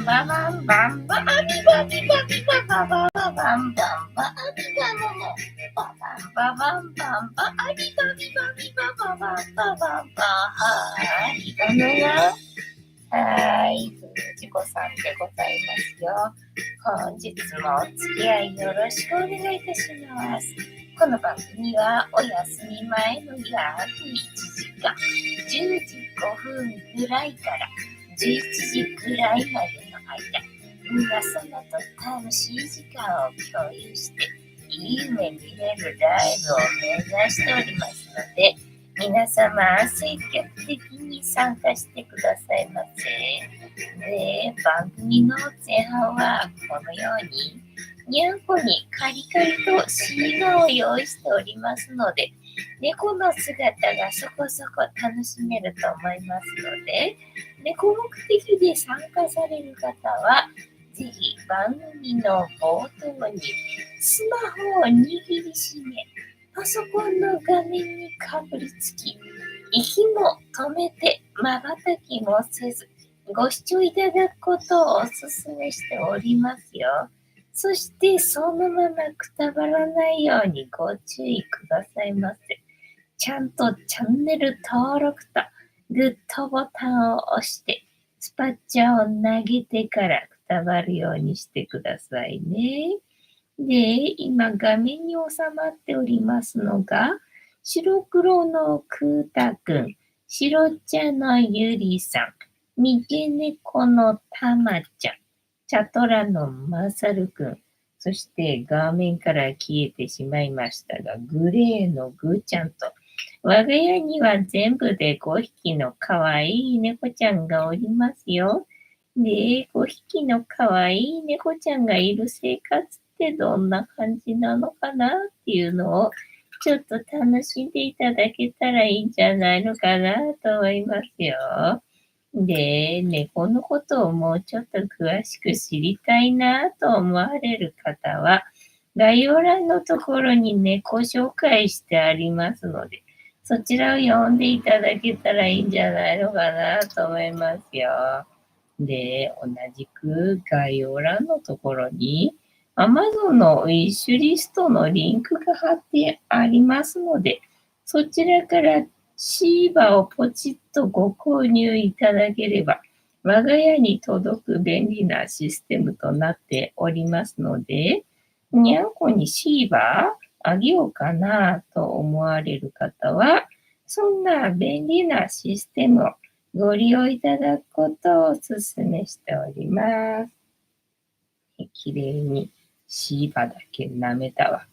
ンババンバンバビバビバビバババババンバンバビバモモババンババンバンバビバビバビバババンババンバはい、どのがはい、藤子さんでございますよ。本日もお付き合いよろしくお願いいたします。この番組はお休み前の約1時間、10時5分ぐらいから11時ぐらいまでの間、皆様と楽しい時間を共有して、いい夢見れるライブを目指しておりますので、皆様積極的に参加してくださいませ。で、番組の前半はこのようににゃんこにカリカリとシーマを用意しておりますので、猫の姿がそこそこ楽しめると思いますので、猫目的で参加される方は、ぜひ番組の冒頭にスマホを握りしめ、パソコンの画面にかぶりつき、息も止めて瞬きもせず、ご視聴いただくことをお勧めしておりますよ。そしてそのままくたばらないようにご注意くださいませ。ちゃんとチャンネル登録とグッドボタンを押して、スパッチャーを投げてからくたばるようにしてくださいね。で、今画面に収まっておりますのが、白黒のクータくん、白茶のゆりさん、三毛猫のたまちゃん、チャトラのまさるくん、そして画面から消えてしまいましたが、グレーのぐーちゃんと、我が家には全部で5匹のかわいい猫ちゃんがおりますよ。で、5匹のかわいい猫ちゃんがいる生活ってどんな感じなのかなっていうのをちょっと楽しんでいただけたらいいんじゃないのかなと思いますよ。で、猫のことをもうちょっと詳しく知りたいなと思われる方は、概要欄のところに猫紹介してありますので、そちらを読んでいただけたらいいんじゃないのかなと思いますよ。で、同じく概要欄のところに Amazon のウィッシュリストのリンクが貼ってありますので、そちらからシーバをポチッとご購入いただければ、我が家に届く便利なシステムとなっておりますので、にゃんこにシーバあげようかなと思われる方は、そんな便利なシステムをご利用いただくことをお勧めしております。きれいにシーバだけ舐めたわ。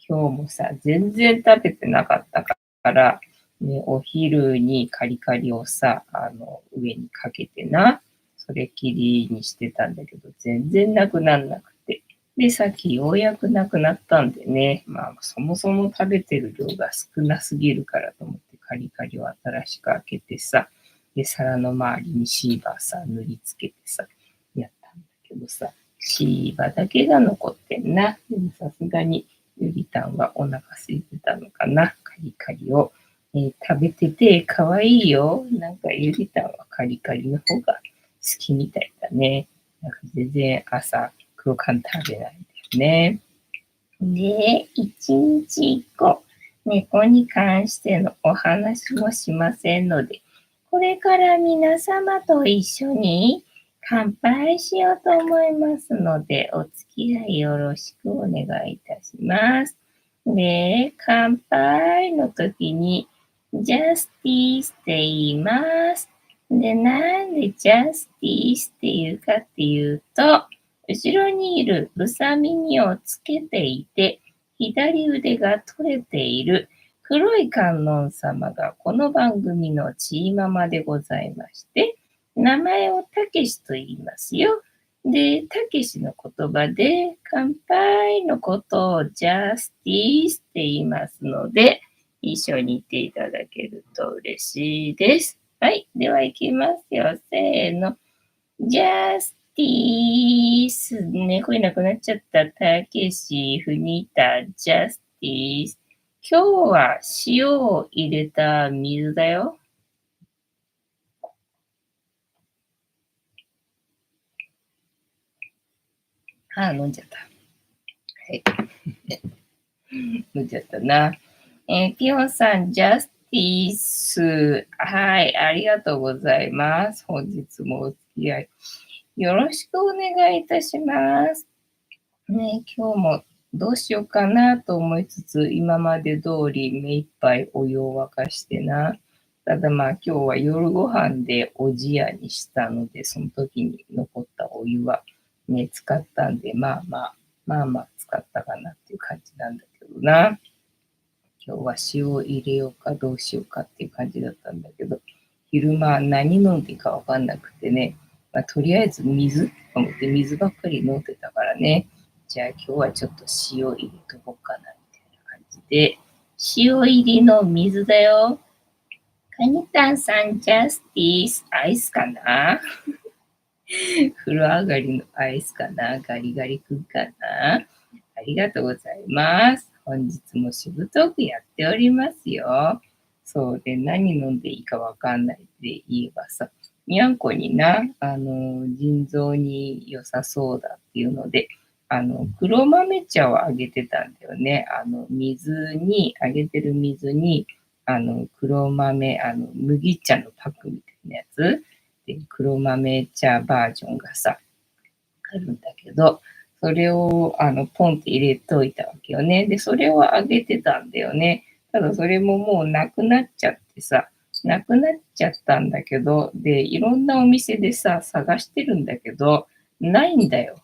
今日もさ、全然食べてなかったから、ね、お昼にカリカリをさ、上にかけてな、それきりにしてたんだけど、全然なくなんなくて。で、さっきようやくなくなったんでね、まあ、そもそも食べてる量が少なすぎるからと思ってカリカリを新しく開けてさ、で、皿の周りにシーバーさ、塗りつけてさ、やったんだけどさ、シーバだけが残ってんな。でもさすがにゆりたんはお腹空いてたのかな。カリカリを、食べてて可愛いよ。なんかゆりたんはカリカリの方が好きみたいだね。なんか全然朝黒缶食べないんだよね。で、一日一個猫に関してのお話もしませんので、これから皆様と一緒に乾杯しようと思いますので、お付き合いよろしくお願いいたします。で、乾杯の時に、ジャスティースって言います。で、なんでジャスティースって言うかっていうと、後ろにいるうさ耳をつけていて、左腕が取れている黒い観音様がこの番組のチーママでございまして、名前をたけしと言いますよ。で、たけしの言葉で乾杯のことをジャスティースって言いますので、一緒に言っていただけると嬉しいです。はい、では行きますよ。せーの。ジャスティース。猫いなくなっちゃった。たけし、ふにた、ジャスティース。今日は塩を入れた水だよ。飲んじゃった。はい。飲んじゃったな。ピオンさん、ジャスティス。はい、ありがとうございます。本日もお付き合いよろしくお願いいたします。ね、今日もどうしようかなと思いつつ、今まで通り目いっぱいお湯を沸かしてな。ただまあ今日は夜ご飯でおじやにしたので、その時に残ったお湯はね、使ったんで、まあ使ったかなっていう感じなんだけどな。今日は塩入れようかどうしようかっていう感じだったんだけど、昼間何飲んでいいかわかんなくてね、とりあえず水と思って水ばっかり飲んでたからね、じゃあ今日はちょっと塩入れとこうかなみたいな感じで、塩入りの水だよ。カニタンさん、ジャスティス、アイスかな風呂上がりのアイスかな、ガリガリ君かな。ありがとうございます。本日もしぶとくやっておりますよ。そうで、何飲んでいいかわかんないで言えばさ、にゃんこにな、腎臓に良さそうだっていうので、黒豆茶をあげてたんだよね。あげてる水に、黒豆、麦茶のパックみたいなやつ、で黒豆茶バージョンがさ、あるんだけど、それをポンって入れといたわけよね。で、それをあげてたんだよね。ただそれももうなくなっちゃってさ、なくなっちゃったんだけど、で、いろんなお店でさ、探してるんだけど、ないんだよ。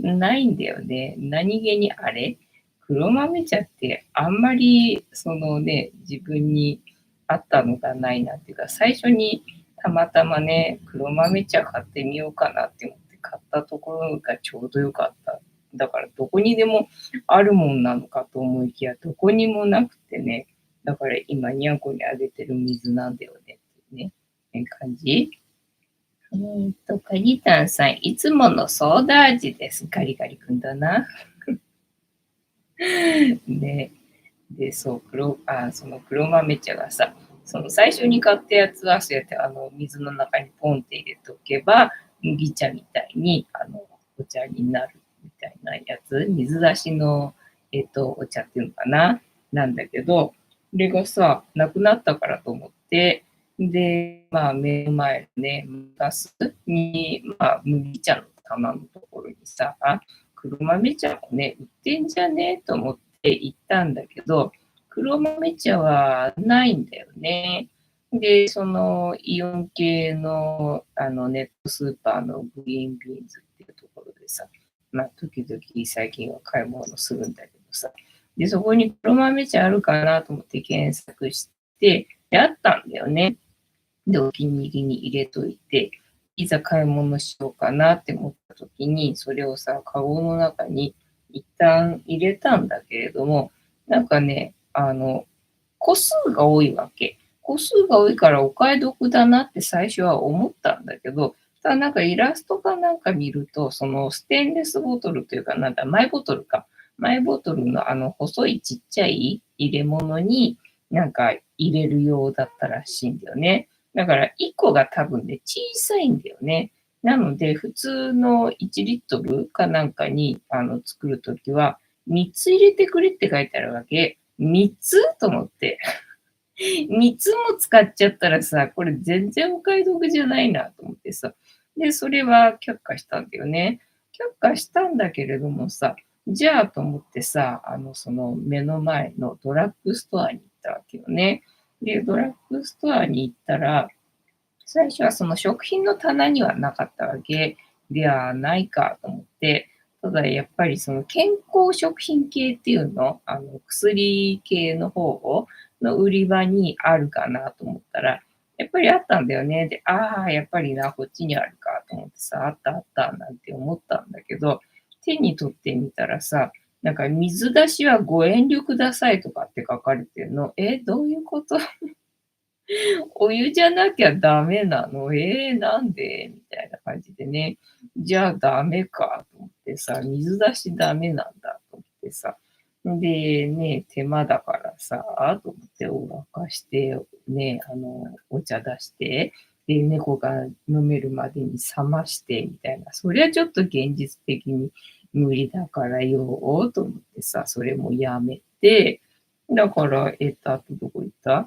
ないんだよね。何気にあれ黒豆茶ってあんまりそのね、自分に合ったのがないなっていうか、最初にたまたまね、黒豆茶買ってみようかなって思って買ったところがちょうどよかった。だからどこにでもあるもんなのかと思いきや、どこにもなくてね、だから今にゃんこにあげてる水なんだよねっていうね、感じ。カニタンさん、いつものソーダ味です。ガリガリ君だな。で、その黒豆茶がさ、その最初に買ったやつは、そうやって水の中にポンって入れておけば、麦茶みたいに、お茶になるみたいなやつ、水出しの、お茶っていうのかな、なんだけど、これがさ、なくなったからと思って、で、まあ、目の前のね、ガスに、まあ、麦茶の棚のところにさ、黒豆茶もね、売ってんじゃねえと思って行ったんだけど、黒豆茶はないんだよね。で、そのイオン系のネットスーパーのグリーンビーンズっていうところでさ、まあ、時々最近は買い物するんだけどさ、で、そこに黒豆茶あるかなと思って検索して、で、あったんだよね。で、お気に入りに入れといて、いざ買い物しようかなって思った時に、それをさ、カゴの中に一旦入れたんだけれども、なんかね、個数が多いわけ。個数が多いからお買い得だなって最初は思ったんだけど、ただなんかイラストかなんか見ると、そのステンレスボトルというか、なんだ、マイボトルか。マイボトルの細いちっちゃい入れ物になんか入れるようだったらしいんだよね。だから1個が多分ね、小さいんだよね。なので、普通の1リットルかなんかに作るときは、3つ入れてくれって書いてあるわけ。3つと思って。3つも使っちゃったらさ、これ全然お買い得じゃないなと思ってさ。で、それは却下したんだよね。却下したんだけれどもさ、じゃあと思ってさ、その目の前のドラッグストアに行ったわけよね。で、ドラッグストアに行ったら、最初はその食品の棚にはなかったわけではないかと思って、ただやっぱりその健康食品系っていうの、薬系の方の売り場にあるかなと思ったら、やっぱりあったんだよね。で、ああ、やっぱりな、こっちにあるかと思ってさ、あったあったなんて思ったんだけど、手に取ってみたらさ、なんか水出しはご遠慮くださいとかって書かれてるの。どういうことお湯じゃなきゃダメなのなんでみたいな感じでね。じゃあダメかと思ってさ、水出しダメなんだと思ってさ。で、ね、手間だからさ、と思ってお沸かして、ね、お茶出して、で、猫が飲めるまでに冷ましてみたいな、そりゃちょっと現実的に無理だからよと思ってさ、それもやめて、だから、あとどこ行った？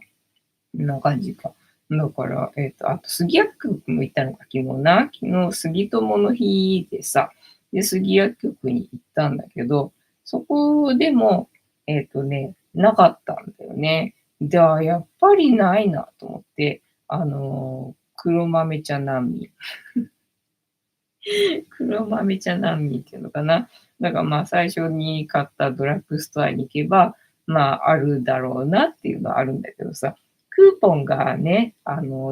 こんな感じか。だから、あと杉薬局も行ったのか、昨日な。昨日杉友の日でさ、で、杉薬局に行ったんだけど、そこでも、なかったんだよね。で、やっぱりないなと思って、黒豆茶難民。黒豆茶難民っていうのかな。だからまあ最初に買ったドラッグストアに行けば、まああるだろうなっていうのはあるんだけどさ、クーポンがね、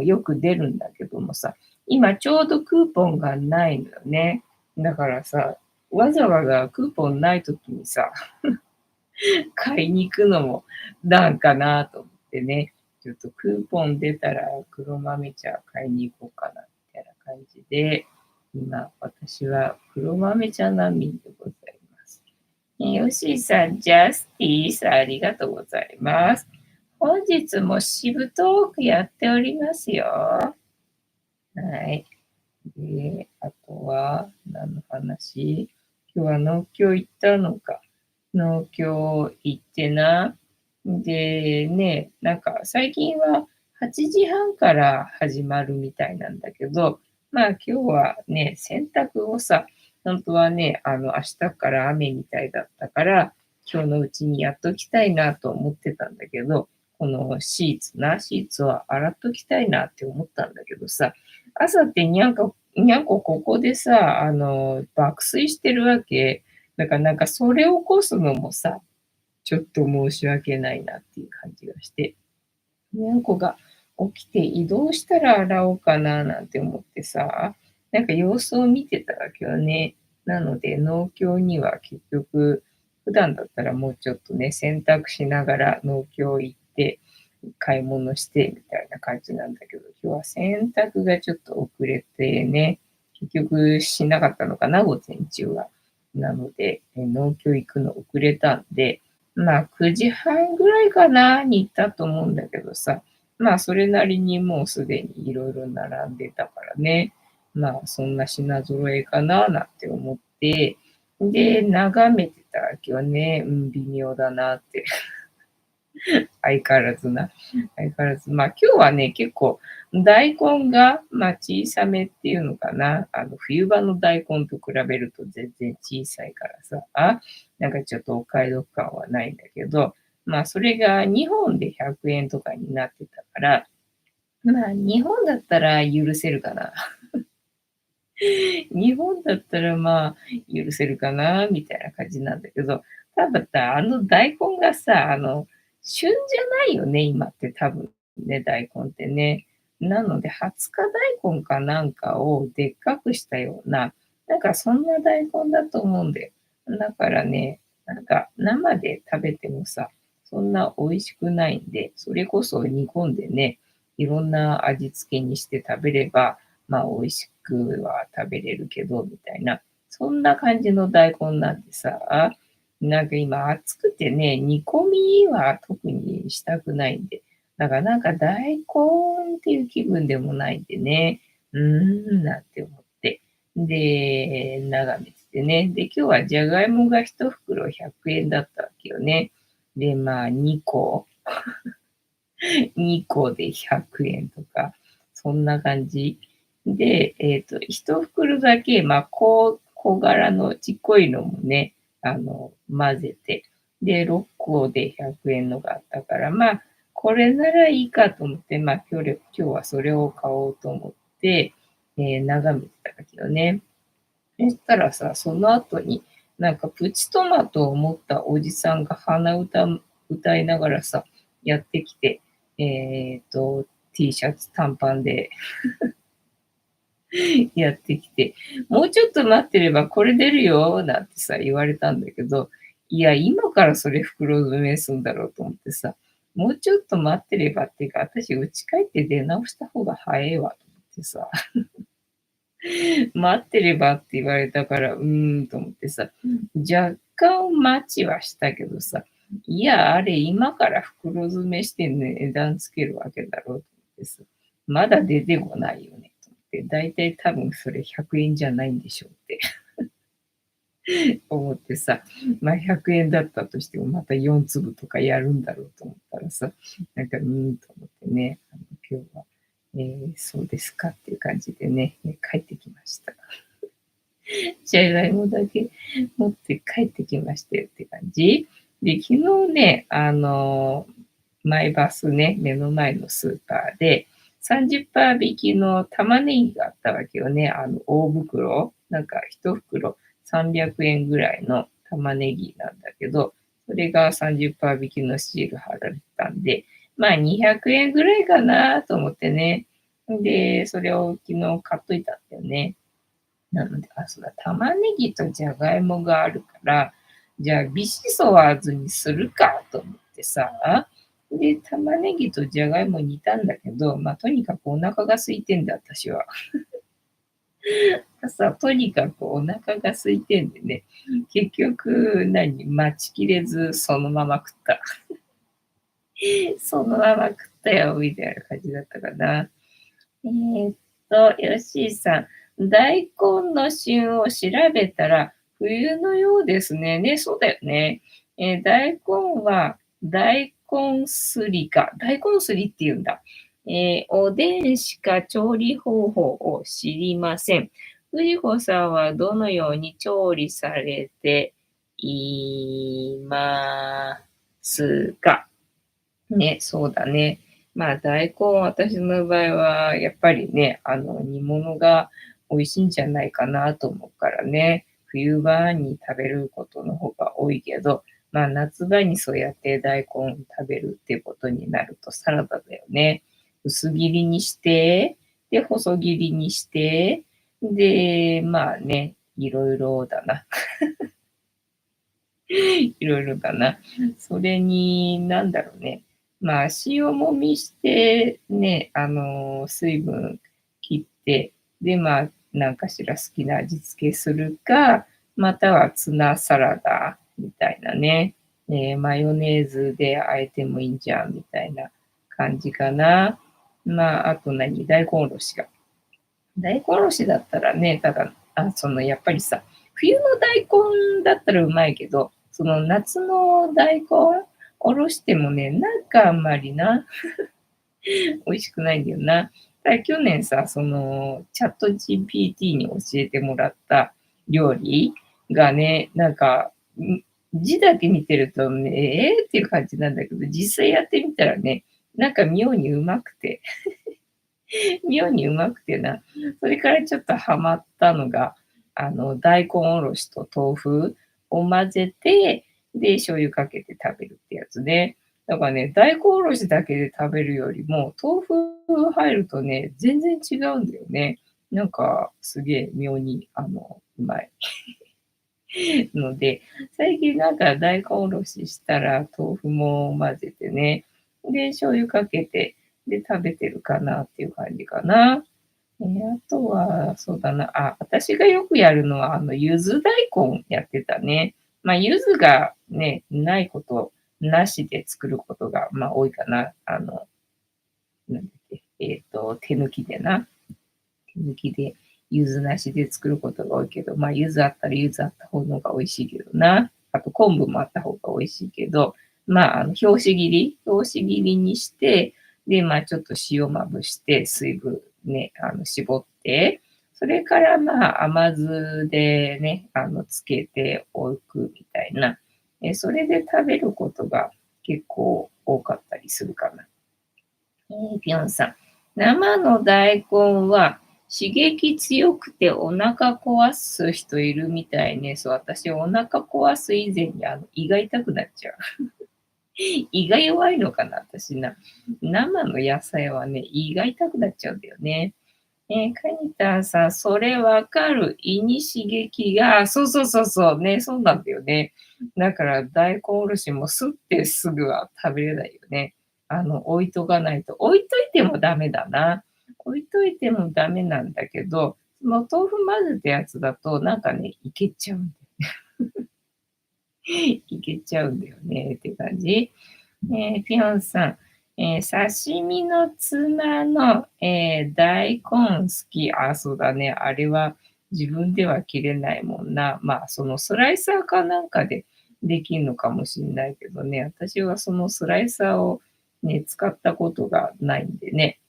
よく出るんだけどもさ、今ちょうどクーポンがないのよね。だからさ、わざわざクーポンない時にさ、買いに行くのもなんかなと思ってね、ちょっとクーポン出たら黒豆茶買いに行こうかなみたいな感じで、今私は黒豆茶難民でございます。よしさん、ジャスティさん、ありがとうございます。本日もしぶトークやっておりますよ。はい。で、あとは何の話？今日は農協行ったのか。農協行ってな。でね、なんか最近は8時半から始まるみたいなんだけど、まあ今日はね、洗濯をさ、本当はね、明日から雨みたいだったから、今日のうちにやっときたいなと思ってたんだけど、このシーツは洗っときたいなって思ったんだけどさ、朝ってにゃんこここでさ、爆睡してるわけ。だからなんかそれを起こすのもさ、ちょっと申し訳ないなっていう感じがして。にゃんこが起きて移動したら洗おうかななんて思ってさ、なんか様子を見てたわけよね。なので農協には結局、普段だったらもうちょっとね、洗濯しながら農協行って、買い物してみたいな感じなんだけど、今日は洗濯がちょっと遅れてね、結局しなかったのかな、午前中は。なので、農協行くの遅れたんで、まあ9時半ぐらいかなに行ったと思うんだけどさ、まあそれなりにもうすでにいろいろ並んでたからね、まあそんな品揃えかななんて思って、で、眺めてたわけよね。微妙だなって相変わらずな。相変わらず。まあ今日はね、結構大根が、まあ小さめっていうのかな。冬場の大根と比べると全然小さいからさ、なんかちょっとお買い得感はないんだけど、まあそれが2本で100円とかになってたから、まあ2本だったら許せるかな。2本だったらまあ許せるかな、みたいな感じなんだけど、たださ、大根がさ、旬じゃないよね、今って多分ね、大根ってね。なので、20日大根かなんかをでっかくしたような、なんかそんな大根だと思うんだよ。だからね、なんか生で食べてもさ、そんな美味しくないんで、それこそ煮込んでね、いろんな味付けにして食べれば、まあ美味しくは食べれるけど、みたいな、そんな感じの大根なんでさ、なんか今暑くてね、煮込みは特にしたくないんで、だからなんか大根っていう気分でもないんでね、なんて思って。で、眺めててね。で、今日はじゃがいもが1袋100円だったわけよね。で、まあ2個、2個で100円とか、そんな感じ。で、1袋だけ、まあ、小柄のちっこいのもね、混ぜて、で、6個で100円のがあったから、まあ、これならいいかと思って、まあ、今日はそれを買おうと思って、眺めてたんだけどね。そしたらさ、その後に、なんかプチトマトを持ったおじさんが歌いながらさ、やってきて、T シャツ短パンでやってきて、もうちょっと待ってればこれ出るよ、なんてさ、言われたんだけど、いや、今からそれ袋詰めすんだろうと思ってさ、もうちょっと待ってればっていうか、私家帰って出直した方が早いわと思ってさ、待ってればって言われたから、と思ってさ、若干待ちはしたけどさ、いや、あれ今から袋詰めして値段つけるわけだろうと思ってさ。まだ出てこないよね。と思って、だいたい多分それ100円じゃないんでしょうって思ってさ、まあ100円だったとしてもまた4粒とかやるんだろうと思ったらさ、なんかと思ってね、今日は、そうですかっていう感じでね、帰ってきました。じゃがいもだけ持って帰ってきましたよって感じ。で、昨日ね、マイバスね、目の前のスーパーで、30%引きの玉ねぎがあったわけよね。大袋。なんか1袋300円ぐらいの玉ねぎなんだけど、それが30%引きのシール貼られてたんで、まあ200円ぐらいかなと思ってね。で、それを昨日買っといたんだよね。なので、そうだ、玉ねぎとじゃがいもがあるから、じゃあビシソワーズにするかと思ってさ、で、玉ねぎとじゃがいも煮たんだけど、まあ、とにかくお腹が空いてんだ、私は。朝、とにかくお腹が空いてんでね、結局、待ちきれず、そのまま食った。そのまま食ったよ、みたいな感じだったかな。よしーさん、大根の旬を調べたら、冬のようですね。ね、そうだよね。大根は、大根すりか。大根すりって言うんだ。おでんしか調理方法を知りません。藤子さんはどのように調理されていますか？ね、そうだね。まあ、大根、私の場合は、やっぱりね、煮物が美味しいんじゃないかなと思うからね、冬場に食べることの方が多いけど、まあ、夏場にそうやって大根食べるってことになるとサラダだよね。薄切りにして、で、細切りにして、で、まあね、いろいろだな。いろいろだな。それに、なんだろうね。まあ、塩もみして、ね、水分切って、で、まあ、なんかしら好きな味付けするか、またはツナサラダみたいなね。マヨネーズで和えてもいいんじゃんみたいな感じかな。まあ、あと大根おろしが。大根おろしだったらね、ただ、やっぱりさ、冬の大根だったらうまいけど、その夏の大根おろしてもね、なんかあんまりな、美味しくないんだよな。去年さ、チャット GPT に教えてもらった料理がね、なんか、字だけ見てるとね、っていう感じなんだけど、実際やってみたらね、なんか妙にうまくて、妙にうまくてな。それからちょっとハマったのが、大根おろしと豆腐を混ぜて、で、醤油かけて食べるってやつね。だからね、大根おろしだけで食べるよりも、豆腐入るとね、全然違うんだよね。なんか、すげえ妙に、うまい。ので、最近なんか大根おろししたら豆腐も混ぜてね、で、醤油かけて、で、食べてるかなっていう感じかな。あとは、そうだな。私がよくやるのは、柚子大根やってたね。まあ、柚子がね、ないこと、なしで作ることが、まあ、多いかな。なんだっけ、手抜きでな。手抜きで、柚子なしで作ることが多いけど、まあ、柚子あったら柚子あった方が美味しいけどな。あと、昆布もあった方が美味しいけど、まあ、拍子切りにして、で、まあ、ちょっと塩まぶして、水分ね、絞って、それからまあ、甘酢でね、つけておくみたいな。それで食べることが結構多かったりするかな。ぴょんさん。生の大根は刺激強くてお腹壊す人いるみたいね。そう、私お腹壊す以前に胃が痛くなっちゃう。胃が弱いのかな、私な。生の野菜はね、胃が痛くなっちゃうんだよね。カニタンさん、それわかる。胃に刺激が、そうそうそうそうね、そうなんだよね。だから大根おろしもすってすぐは食べれないよね。置いとかないと。置いといてもダメだな。置いといてもダメなんだけど、その豆腐混ぜたやつだと、なんかね、いけちゃうんだよ。いけちゃうんだよねって感じ。ピョンさん。刺身のツマの、大根好き。あ、そうだね。あれは自分では切れないもんな。まあ、そのスライサーかなんかでできんのかもしんないけどね。私はそのスライサーをね、使ったことがないんでね。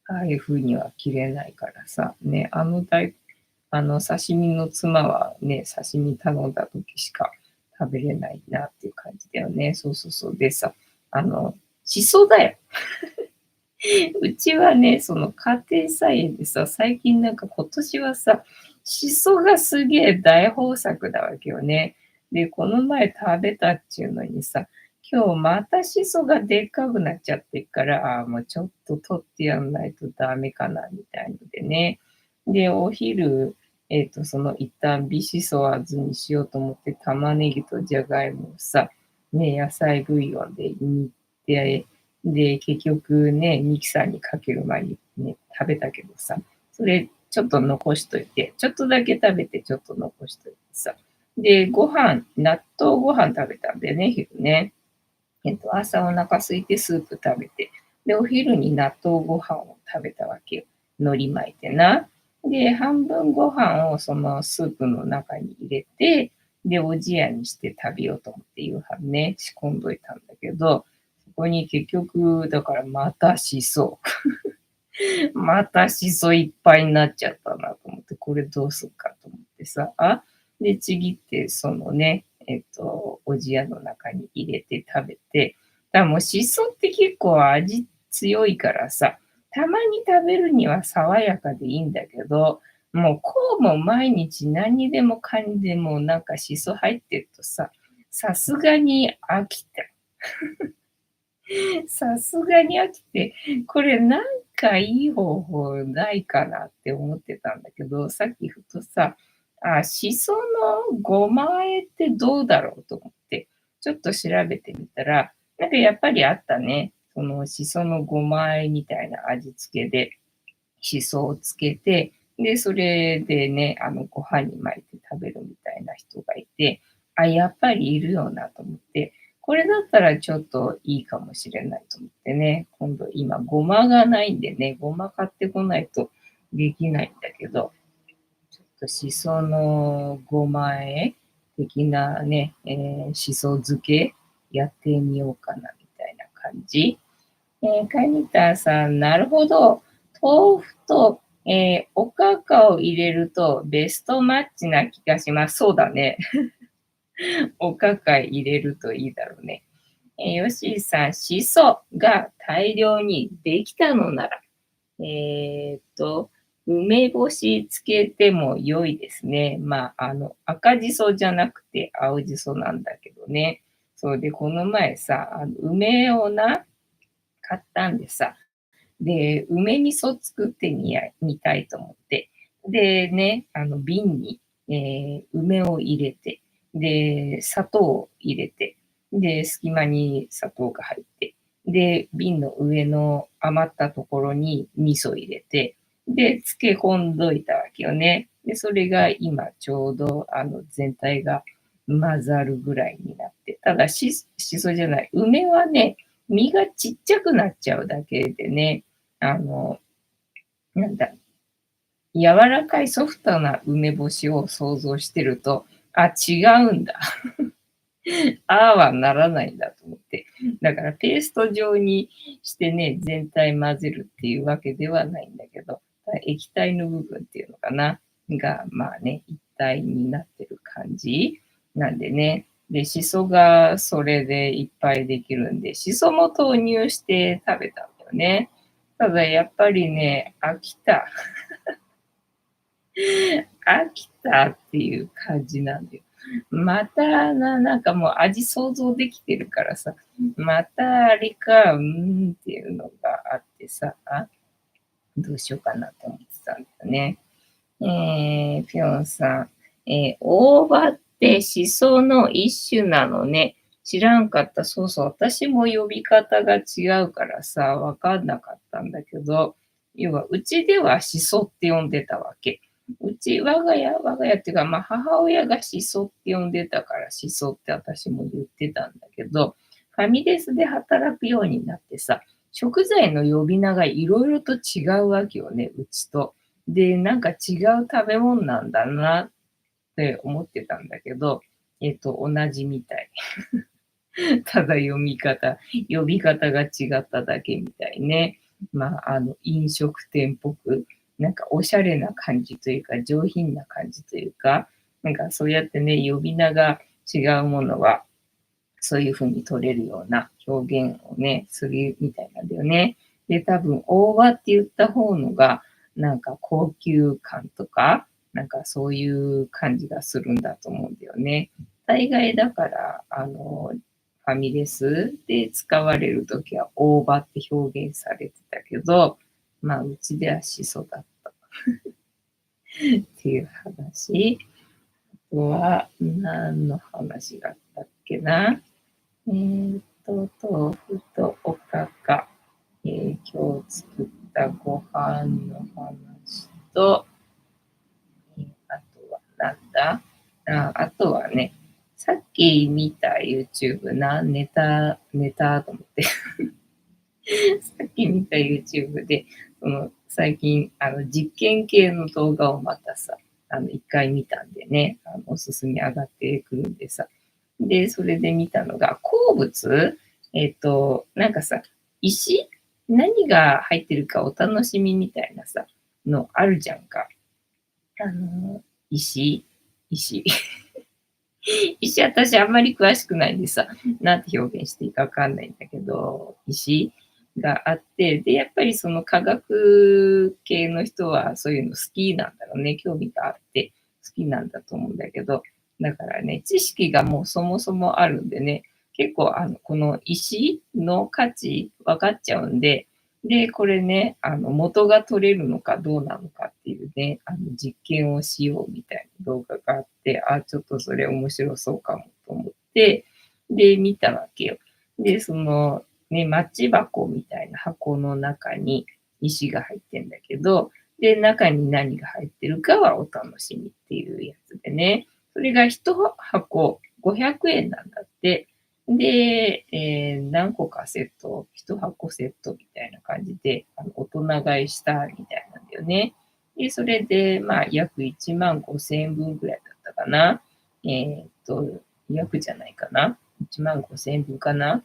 ああいう風には切れないからさ。ね、刺身のツマはね、刺身頼んだ時しか食べれないなっていう感じだよね。そうそうそう。でさ、しそだよ。うちはね、その家庭菜園でさ、最近なんか今年はさ、しそがすげえ大豊作だわけよね。で、この前食べたっちゅうのにさ、今日またしそがでっかくなっちゃってっから、ああ、もうちょっと取ってやんないとダメかな、みたいのでね。で、お昼、その一旦ビシソワーズにしようと思って玉ねぎとじゃがいもをさ、ね、野菜ブイヨンで煮て、で、結局ね、ミキサーにかける前にね、食べたけどさ、それちょっと残しといて、ちょっとだけ食べてちょっと残しといてさ。で、納豆ご飯食べたんだよね、昼ね。朝お腹空いてスープ食べて、で、お昼に納豆ご飯を食べたわけよ。海苔巻いてな。で、半分ご飯をそのスープの中に入れて、で、おじやにして食べようと思って夕飯ね、仕込んどいたんだけど、そこに結局、だからまたしそ。またしそいっぱいになっちゃったなと思って、これどうすっかと思ってさ。で、ちぎって、そのね、おじやの中に入れて食べて、だからもうしそって結構味強いからさ、たまに食べるには爽やかでいいんだけど、もうこうも毎日何にでもかにでもなんかしそ入ってるとさ、さすがに飽きた。さすがに飽きて、これなんかいい方法ないかなって思ってたんだけど、さっきふとさ、しそのごま和えってどうだろうと思って、ちょっと調べてみたら、なんかやっぱりあったね。そのしそのごま和えみたいな味付けで、しそをつけて、で、それでね、ご飯に巻いて食べるみたいな人がいて、やっぱりいるよなと思って、これだったらちょっといいかもしれないと思ってね、今度今ごまがないんでね、ごま買ってこないとできないんだけど、ちょっとしそのごま和え的なね、しそ漬けやってみようかなみたいな感じ。カニタさん、なるほど。豆腐と、おかかを入れるとベストマッチな気がします。そうだね。おかか入れるといいだろうね。よしさん、しそが大量にできたのなら、えーっと、梅干しつけても良いですね。まあ、赤じそじゃなくて青じそなんだけどね。そうで、この前さ、梅をな、買ったんでさ、で、梅味噌作ってみたいと思って。でね、瓶に、梅を入れて、で、砂糖を入れて、で、隙間に砂糖が入って、で、瓶の上の余ったところに味噌入れて、で、漬け込んどいたわけよね。で、それが今ちょうど、全体が混ざるぐらいになって、ただしそじゃない、梅はね、実がちっちゃくなっちゃうだけでね、あの、なんだ、柔らかいソフトな梅干しを想像してると、違うんだ。ああはならないんだと思って。だからペースト状にしてね、全体混ぜるっていうわけではないんだけど、液体の部分っていうのかな、が、まあね、一体になってる感じなんでね。で、しそがそれでいっぱいできるんで、しそも投入して食べたんだよね。ただやっぱりね、飽きた。飽きたっていう感じなんだよ。またなんかもう味想像できてるからさ、またあれか、っていうのがあってさ、どうしようかなと思ってたんだよね。ぴょんさん、大葉ってシソの一種なのね。知らんかった。そうそう。私も呼び方が違うからさ、わかんなかったんだけど、要は、うちではシソって呼んでたわけ。我が家っていうか、まあ、母親がシソって呼んでたから、シソって私も言ってたんだけど、ファミレスで働くようになってさ、食材の呼び名がいろいろと違うわけよね、うちと。で、なんか違う食べ物なんだなって思ってたんだけど、同じみたい。ただ呼び方が違っただけみたいね。飲食店っぽく、なんかおしゃれな感じというか、上品な感じというか、なんかそうやってね、呼び名が違うものは、そういう風に取れるような表現をね、するみたいなんだよね。で、多分、大葉って言った方のが、なんか高級感とか、なんかそういう感じがするんだと思うんだよね。大概だから、ファミレスで使われるときは大葉って表現されてたけど、うちではシソだったっていう話。あとは、何の話があったっけな。豆腐とおかか、今日作ったご飯の話と、あとはなんだあとはね、さっき見た YouTube ネタと思って、さっき見た YouTube で、最近、実験系の動画をまたさ、一回見たんでね、おすすめ上がってくるんでさ、で、それで見たのが、鉱物なんかさ、石何が入ってるかお楽しみみたいなさ、のあるじゃんか。あの、石石。石私あんまり詳しくないんでさ、なんて表現していいかわかんないんだけど、石があって、で、やっぱりその科学系の人はそういうの好きなんだろうね。興味があって好きなんだと思うんだけど、だからね、知識がもうそもそもあるんでね、結構この石の価値分かっちゃうんで、で、これね、元が取れるのかどうなのかっていうね、実験をしようみたいな動画があって、あ、ちょっとそれ面白そうかもと思って、で、見たわけよ。で、マッチ箱みたいな箱の中に石が入ってんだけど、で、中に何が入ってるかはお楽しみっていうやつでね、それが一箱500円なんだって。で、何個かセット、一箱セットみたいな感じで、大人買いしたみたいなんだよね。で、それで、約1万5千円分ぐらいだったかな。約じゃないかな。1万5千円分かな。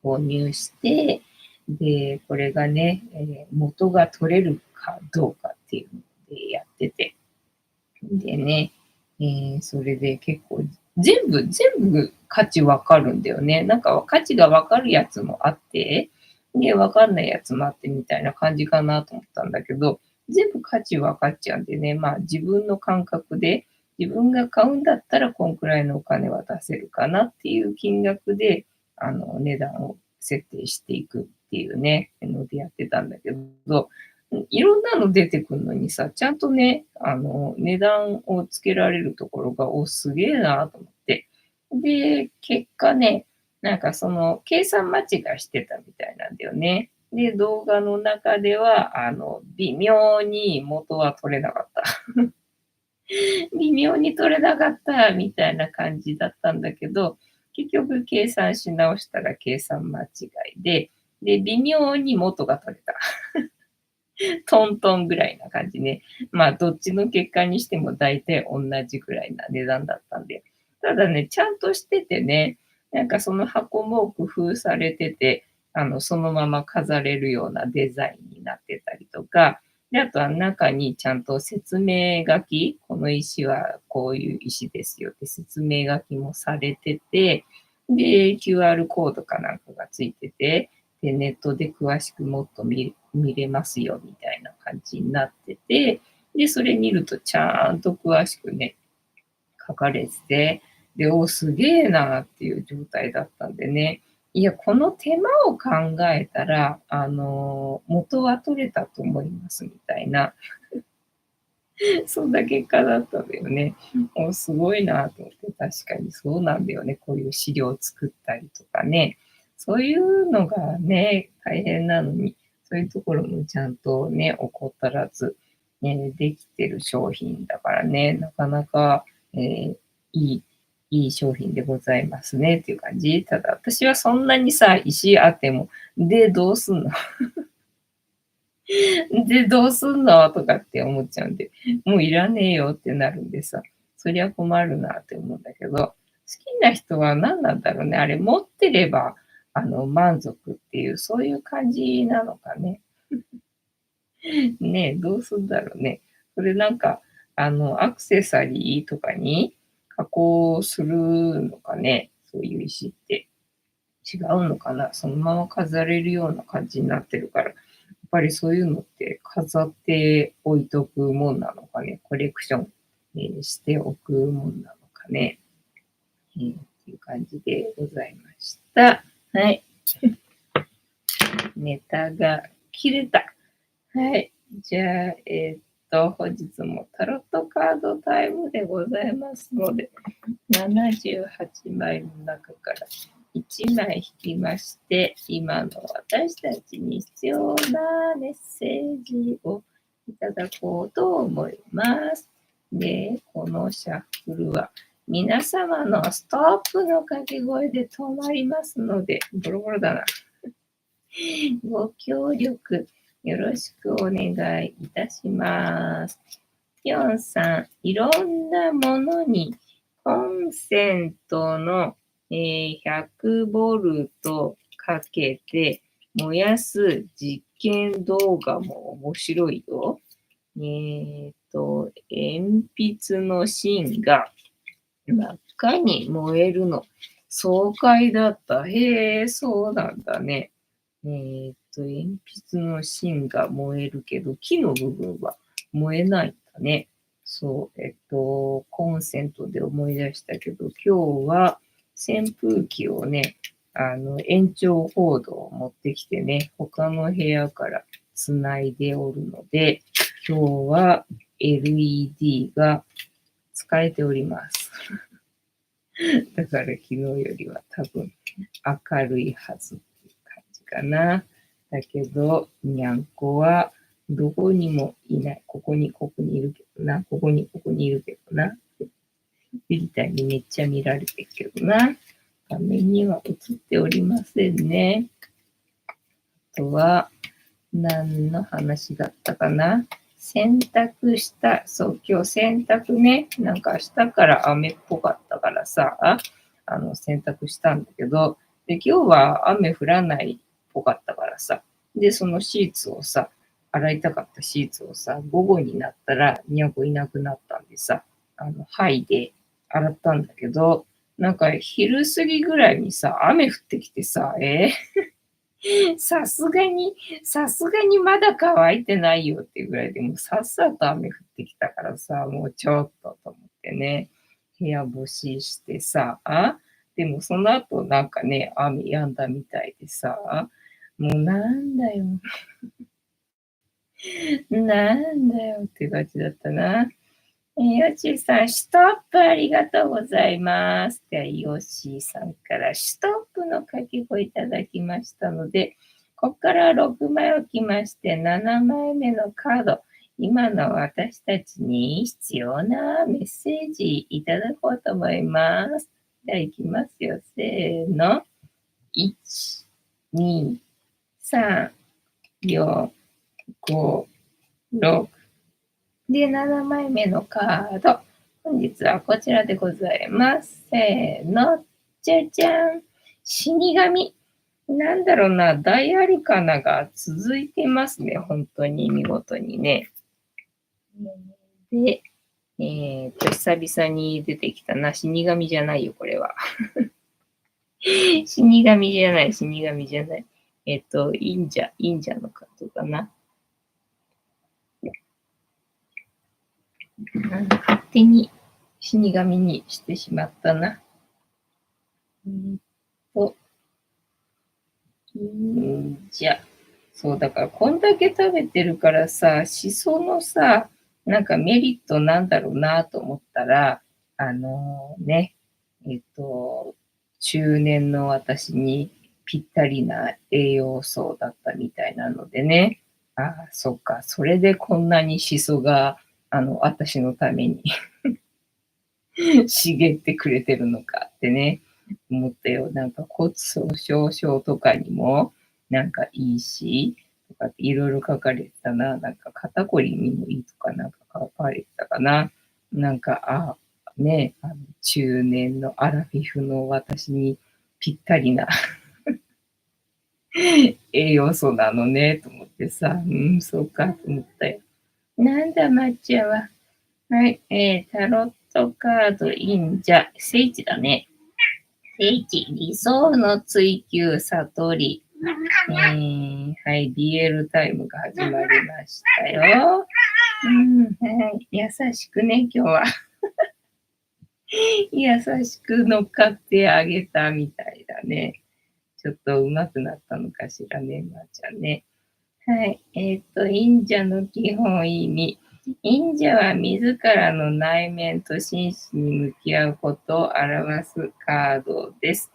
購入して、で、これがね、元が取れるかどうかっていうのでやってて。でね、それで結構全部価値わかるんだよね。なんか価値がわかるやつもあって、で、わかんないやつもあってみたいな感じかなと思ったんだけど、全部価値わかっちゃうんでね、自分の感覚で、自分が買うんだったらこんくらいのお金は出せるかなっていう金額で、値段を設定していくっていうね、のでやってたんだけど、いろんなの出てくるのにさ、ちゃんとね、値段をつけられるところが、すげえなと思って。で、結果ね、なんか計算間違いしてたみたいなんだよね。で、動画の中では、微妙に元は取れなかった。微妙に取れなかったみたいな感じだったんだけど、結局計算し直したら計算間違いで、で、微妙に元が取れた。トントンぐらいな感じね。どっちの結果にしても大体同じぐらいな値段だったんで。ただね、ちゃんとしててね、なんかその箱も工夫されてて、そのまま飾れるようなデザインになってたりとか、で、あとは中にちゃんと説明書き、この石はこういう石ですよって説明書きもされてて、で、QR コードかなんかがついてて、で、ネットで詳しくもっと見れますよみたいな感じになってて、で、それ見るとちゃんと詳しくね、書かれてて、で、すげえなっていう状態だったんでね。いや、この手間を考えたら、元は取れたと思いますみたいな、そんな結果だったんだよね。すごいなと思って、確かにそうなんだよね。こういう資料を作ったりとかね。そういうのがね、大変なのに、そういうところもちゃんとね、怠らず、できてる商品だからね、なかなか、いいいい商品でございますねっていう感じ。ただ私はそんなにさ、石あっても、で、どうすんので、どうすんのとかって思っちゃうんで、もういらねえよってなるんでさ、そりゃ困るなって思うんだけど、好きな人は何なんだろうね。あれ持ってれば、満足っていう、そういう感じなのかね。ねえ、どうすんだろうね。それなんか、アクセサリーとかに加工するのかね。そういう石って。違うのかな。そのまま飾れるような感じになってるから、やっぱりそういうのって飾っておいとくもんなのかね。コレクション、しておくもんなのかね。っていう感じでございました。はい。ネタが切れた。はい。じゃあ、本日もタロットカードタイムでございますので、78枚の中から1枚引きまして、今の私たちに必要なメッセージをいただこうと思います。で、このシャッフルは皆様のストップの掛け声で止まりますので、ボロボロだな。ご協力よろしくお願いいたします。ピョンさん、いろんなものにコンセントの、100ボルトかけて燃やす実験動画も面白いよ。鉛筆の芯が真っ赤に燃えるの。爽快だった。へえ、そうなんだね。鉛筆の芯が燃えるけど、木の部分は燃えないんだね。そう、コンセントで思い出したけど、今日は扇風機をね、延長コードを持ってきてね、他の部屋からつないでおるので、今日は LED が使えております。だから昨日よりは多分明るいはずっていう感じかな。だけど、にゃんこはどこにもいない。ここにいるけどな。ここにいるけどな。ビリタにめっちゃ見られてるけどな。画面には映っておりませんね。あとは、何の話だったかな。洗濯した。そう、今日洗濯ね、なんか明日から雨っぽかったからさ、洗濯したんだけど、で、今日は雨降らないっぽかったからさ、で、そのシーツをさ、洗いたかったシーツをさ、午後になったら、にゃんこいなくなったんでさ、剥いで洗ったんだけど、なんか昼過ぎぐらいにさ、雨降ってきてさ、さすがに、さすがにまだ乾いてないよっていうぐらいで、もうさっさと雨降ってきたからさ、もうちょっとと思ってね、部屋干ししてさ、でもその後なんかね、雨止んだみたいでさ、もうなんだよ、なんだよって感じだったな。ヨッシーさん、ストップありがとうございます。では、ヨッシーさんからストップの掛け声いただきましたので、ここから6枚置きまして、7枚目のカード、今の私たちに必要なメッセージいただこうと思います。では、いきますよ。せーの。1、2、3、4、5、6、で、7枚目のカード。本日はこちらでございます。せーの。じゃじゃん。死神。なんだろうな、大アルカナが続いてますね。本当に見事にね。で、久々に出てきたな。死神じゃないよ、これは。死神じゃない、死神じゃない。忍者のカードかな。勝手に死神にしてしまったな。と、じゃ。そう、だからこんだけ食べてるからさ、しそのさ、なんかメリットなんだろうなと思ったら、ね、中年の私にぴったりな栄養素だったみたいなのでね、そっか、それでこんなにしそが、私のために茂ってくれてるのかってね、思ったよ。なんか骨粗鬆症とかにもなんかいいし、とかっていろいろ書かれてたな。なんか肩こりにもいいとかなんか書かれてたかな。なんか、ね、中年のアラフィフの私にぴったりな栄養素なのね、と思ってさ、そうかと思ったよ。なんだ、抹茶は。はい、タロットカード、忍者、聖地だね。聖地、理想の追求、悟り。はい、DL タイムが始まりましたよ。はい、優しくね、今日は。優しく乗っかってあげたみたいだね。ちょっと上手くなったのかしらね、まーちゃんね。はい。忍者の基本意味。忍者は自らの内面と真摯に向き合うことを表すカードです。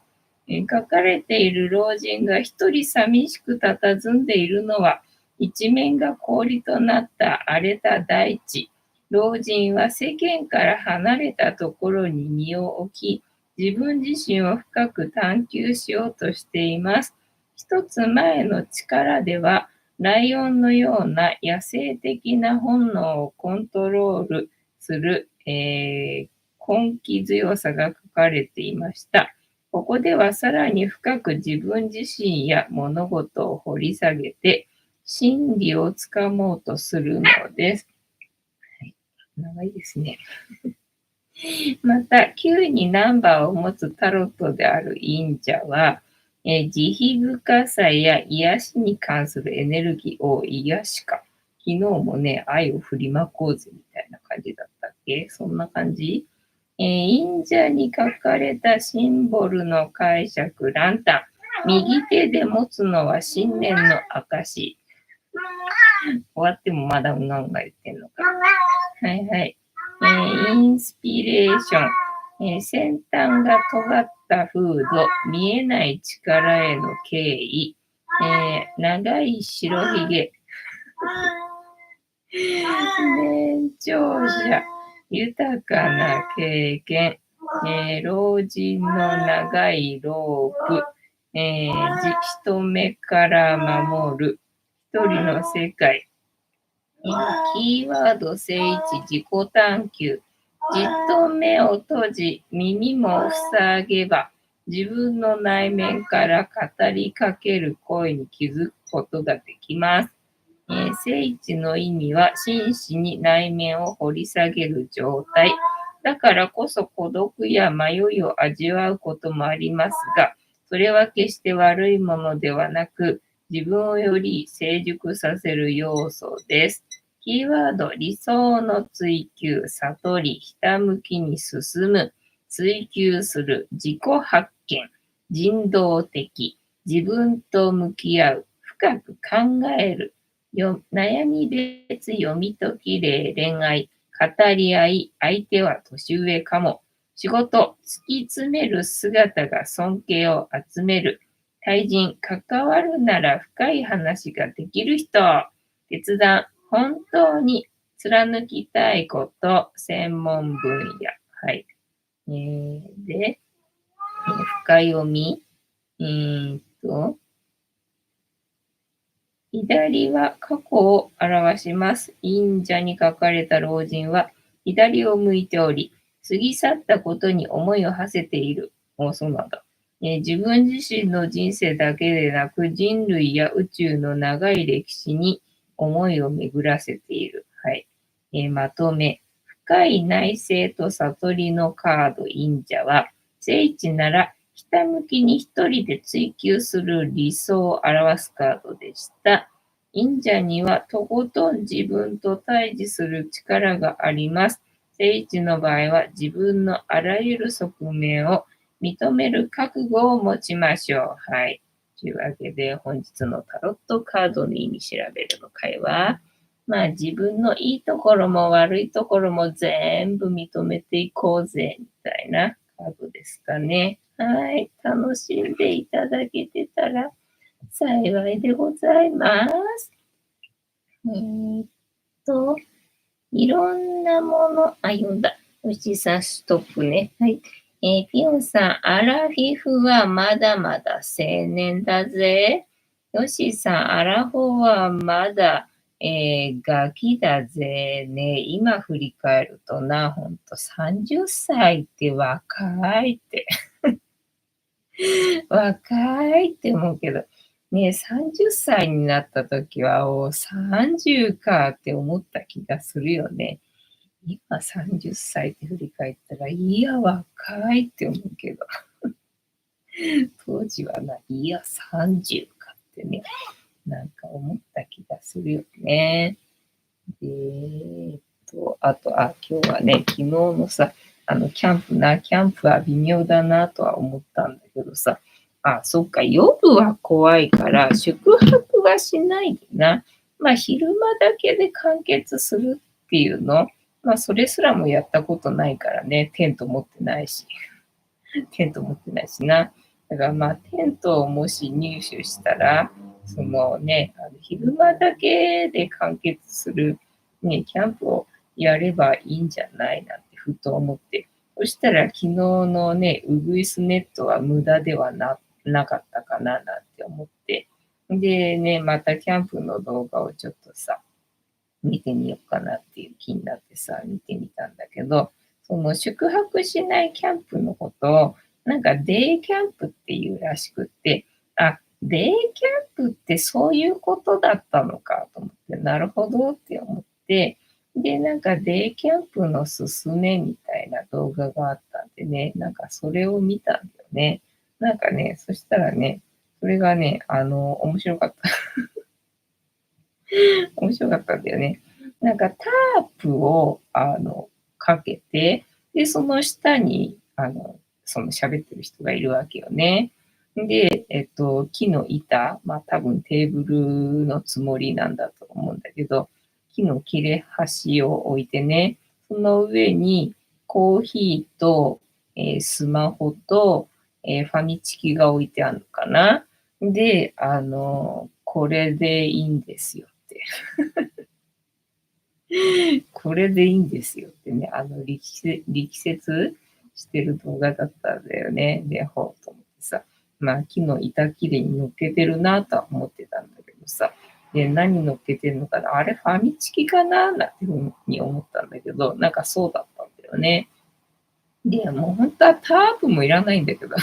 書かれている老人が一人寂しく佇んでいるのは、一面が氷となった荒れた大地。老人は世間から離れたところに身を置き、自分自身を深く探求しようとしています。一つ前の力では、ライオンのような野生的な本能をコントロールする、根気強さが書かれていました。ここではさらに深く自分自身や物事を掘り下げて真理をつかもうとするのです。はい、長いですね。また、9にナンバーを持つタロットである忍者は、慈悲深さや癒しに関するエネルギーを癒しか。昨日もね、愛を振りまこうぜみたいな感じだったっけ？そんな感じ？忍者に書かれたシンボルの解釈、ランタン。右手で持つのは信念の証。終わってもまだうんがうんが言ってんのか。はいはい。インスピレーション。先端が尖ったフード、見えない力への敬意。長い白ひげ。年長者。豊かな経験。老人の長いロープ。人目から守る。一人の世界。キーワード聖一、自己探求。じっと目を閉じ、耳も塞げば、自分の内面から語りかける声に気づくことができます。聖一の意味は、真摯に内面を掘り下げる状態。だからこそ孤独や迷いを味わうこともありますが、それは決して悪いものではなく、自分をより成熟させる要素です。キーワード、理想の追求、悟り、ひたむきに進む、追求する、自己発見、人道的、自分と向き合う、深く考える、悩み別読み解き例、恋愛、語り合い、相手は年上かも、仕事、突き詰める姿が尊敬を集める、対人、関わるなら深い話ができる人、決断、本当に貫きたいこと、専門分野。はい。で、深読み。左は過去を表します。忍者に書かれた老人は左を向いており、過ぎ去ったことに思いを馳せている。そうなんだ。自分自身の人生だけでなく、人類や宇宙の長い歴史に思いを巡らせている。はい。まとめ。深い内省と悟りのカード忍者は、聖地ならひたむきに一人で追求する理想を表すカードでした。忍者にはとことん自分と対峙する力があります。聖一の場合は自分のあらゆる側面を認める覚悟を持ちましょう。はい。というわけで本日のタロットカードの意味調べるの会は、自分のいいところも悪いところも全部認めていこうぜ、みたいなカードですかね。はい。楽しんでいただけてたら幸いでございます。いろんなもの、読んだ。よしさん、ストップね。はい。ピヨンさん、アラフィフはまだまだ青年だぜ。よしさん、アラフォーはまだ、ガキだぜ。ね、今振り返るとな、ほんと30歳って若いって。若いって思うけど、ね、30歳になった時は、30かって思った気がするよね。今30歳って振り返ったら、いや、若いって思うけど、当時はな、いや、30かってね、なんか思った気がするよね。今日はね、昨日のさ、キャンプな、キャンプは微妙だなとは思ったんだけどさ、そっか、夜は怖いから、宿泊はしないでな。まあ、昼間だけで完結するっていうの、まあ、それすらもやったことないからね、テント持ってないし、テント持ってないしな。だからまあ、テントをもし入手したら、そのね、昼間だけで完結する、ね、キャンプをやればいいんじゃないなんてふと思って。そしたら昨日のね、ウグイスネットは無駄ではなかったかななんて思って。でね、またキャンプの動画をちょっとさ、見てみようかなっていう気になってさ、見てみたんだけど、その宿泊しないキャンプのことを、なんかデイキャンプっていうらしくって、デイキャンプってそういうことだったのかと思って、なるほどって思って、で、なんかデイキャンプのすすめみたいな動画があったんでね、なんかそれを見たんだよね。なんかね、そしたらね、それがね、面白かった。面白かったんだよね。なんかタープを、かけて、で、その下に、その喋ってる人がいるわけよね。で、木の板、まあ多分テーブルのつもりなんだと思うんだけど、木の切れ端を置いてね、その上にコーヒーと、スマホと、ファミチキが置いてあるのかな。で、これでいいんですよって。これでいいんですよってね、力説してる動画だったんだよね。で、ほうと思ってさ、まあ、木の板きれいに乗っけてるなとは思ってたんだけどさ、で、何乗っけてるのかなあれファミチキかななんていうふうに思ったんだけど、なんかそうだったんだよね。で、もう本当はタープもいらないんだけど、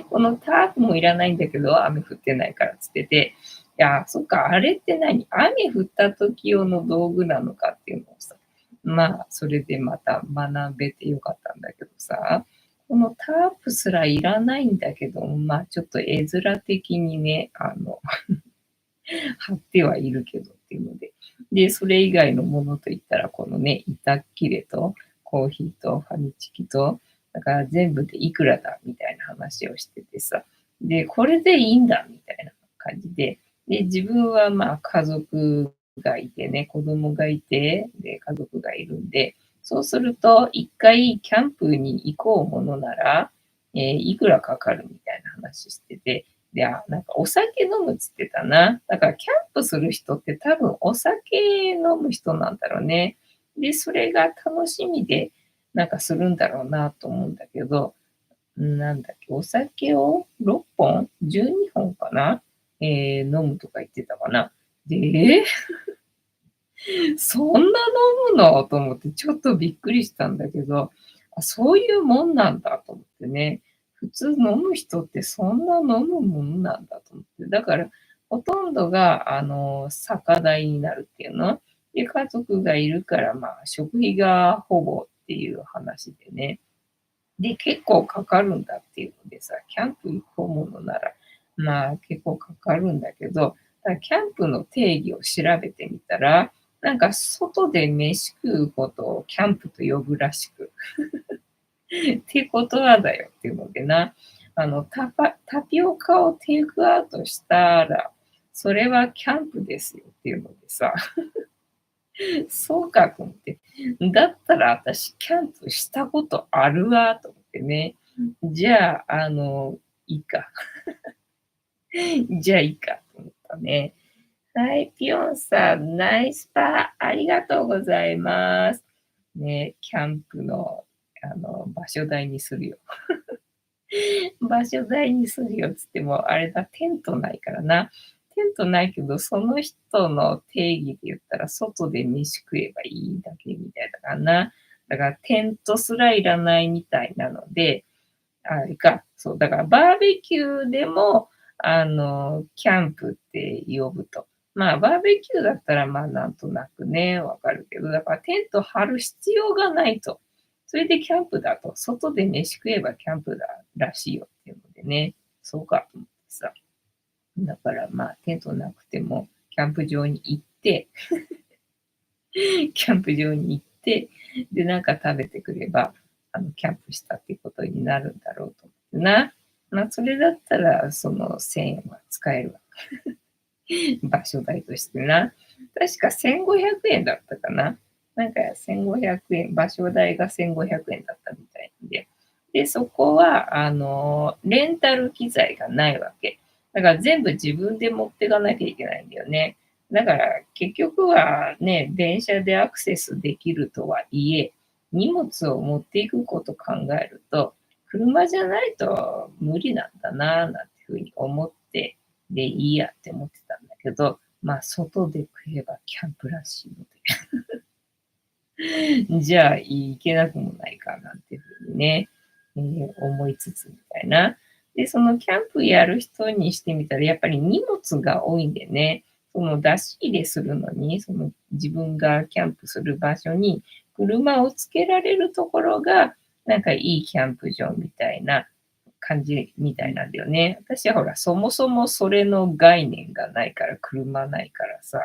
このタープもいらないんだけど、雨降ってないからつってて、いや、そっか、あれって何雨降った時用の道具なのかっていうのをさ、まあ、それでまた学べてよかったんだけどさ、このタープすらいらないんだけど、まあ、ちょっと絵面的にね、貼ってはいるけどっていうので。で、それ以外のものといったら、このね、板切れと、コーヒーと、ファミチキと、だから全部でいくらだみたいな話をしててさ。で、これでいいんだみたいな感じで。で、自分はまあ家族がいてね、子供がいて、で、家族がいるんで、そうすると、一回キャンプに行こうものなら、いくらかかるみたいな話してて、で、なんかお酒飲むっつってたな。だからキャンプする人って多分お酒飲む人なんだろうね。で、それが楽しみでなんかするんだろうなと思うんだけど、なんだっけ、お酒を6本 ?12 本かな飲むとか言ってたかな。で、そんな飲むのと思ってちょっとびっくりしたんだけど、そういうもんなんだと思ってね。普通飲む人ってそんな飲むもんなんだと思って。だから、ほとんどが、酒代になるっていうの。で、家族がいるから、まあ、食費がほぼっていう話でね。で、結構かかるんだっていうのでさ、キャンプ行こうものなら、まあ結構かかるんだけど、キャンプの定義を調べてみたら、なんか外で飯食うことをキャンプと呼ぶらしく。ってことはだよっていうのでな、タピオカをテイクアウトしたら、それはキャンプですよっていうのでさ、そうかと思って。だったら私キャンプしたことあるわと思ってね。じゃあ、いいか。じゃあいいかと思ったね。はい、ピヨンさん、ナイスパー、ありがとうございます。ね、キャンプの、場所代にするよ。場所代にするよっつっても、あれだ、テントないからな。テントないけど、その人の定義で言ったら、外で飯食えばいいだけみたいだからな。だからテントすらいらないみたいなので、あれか、そう、だからバーベキューでも、キャンプって呼ぶと。まあ、バーベキューだったら、まあ、なんとなくね、わかるけど、だからテント張る必要がないと。それでキャンプだと、外で飯食えばキャンプだらしいよっていうのでね、そうかと思ってさ。だからまあ、テントなくても、キャンプ場に行って、キャンプ場に行って、で、なんか食べてくれば、キャンプしたってことになるんだろうと思ってな。まあ、それだったら、その1000円は使えるわ。場所代としてな。確か1500円だったかな。なんか1500円、場所代が1500円だったみたいで。で、そこは、レンタル機材がないわけ。だから全部自分で持ってかなきゃいけないんだよね。だから結局はね、電車でアクセスできるとはいえ、荷物を持っていくこと考えると、車じゃないと無理なんだな、なんていうふうに思って、で、いいやって思ってたんだけど、まあ、外で食えばキャンプらしいので、じゃあ、いけなくもないかなんていうふうにね、思いつつみたいな。で、そのキャンプやる人にしてみたら、やっぱり荷物が多いんでね、その出し入れするのに、その自分がキャンプする場所に車をつけられるところが、なんかいいキャンプ場みたいな感じみたいなんだよね。私はほら、そもそもそれの概念がないから、車ないからさ、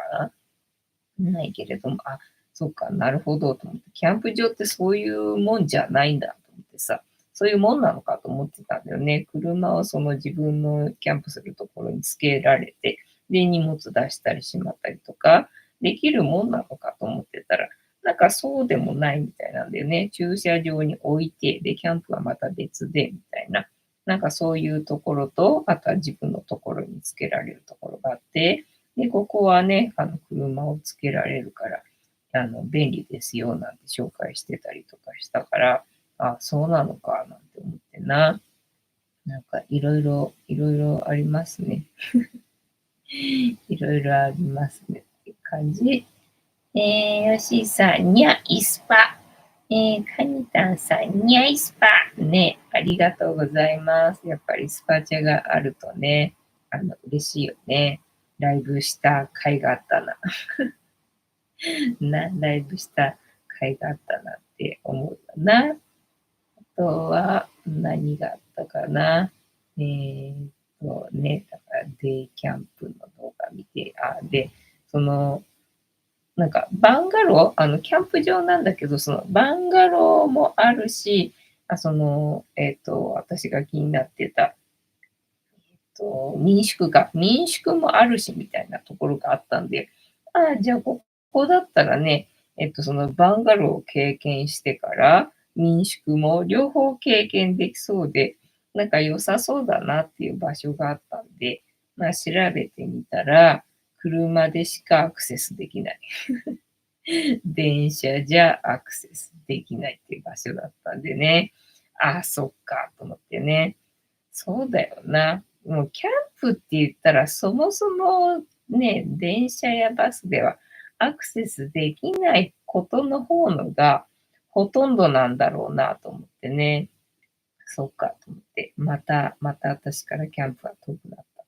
ないけれども、あ、そっか、なるほどと思って、キャンプ場ってそういうもんじゃないんだと思ってさ、そういうもんなのかと思ってたんだよね。車をその自分のキャンプするところにつけられて、で、荷物出したりしまったりとか、できるもんなのかと思ってたら、なんかそうでもないみたいなんだよね。駐車場に置いて、で、キャンプはまた別で、みたいな。なんかそういうところと、あとは自分のところにつけられるところがあって、で、ここはね、車をつけられるから、便利ですよ、なんて紹介してたりとかしたから、あ、そうなのか、なんて思ってな。なんか、いろいろありますね。いろいろありますねっていう感じ。よしさん、にゃいスパ。かにたんさん、にゃいスパ。ね、ありがとうございます。やっぱりスパチャがあるとね、嬉しいよね。ライブした甲斐があったな。ライブした甲斐があったなって思うかな。あとは、何があったかな。だからデイキャンプの動画見て、で、その、なんか、バンガロー、キャンプ場なんだけど、その、バンガローもあるし、私が気になってた、民宿もあるし、みたいなところがあったんで、じゃあ、ここだったらね、その、バンガローを経験してから、民宿も両方経験できそうで、なんか良さそうだなっていう場所があったんで、まあ、調べてみたら、車でしかアクセスできない。電車じゃアクセスできないっていう場所だったんでね。そっか、と思ってね。そうだよな。もうキャンプって言ったら、そもそもね、電車やバスではアクセスできないことの方のがほとんどなんだろうなと思ってね。そっかと思って、また私からキャンプは遠くなった。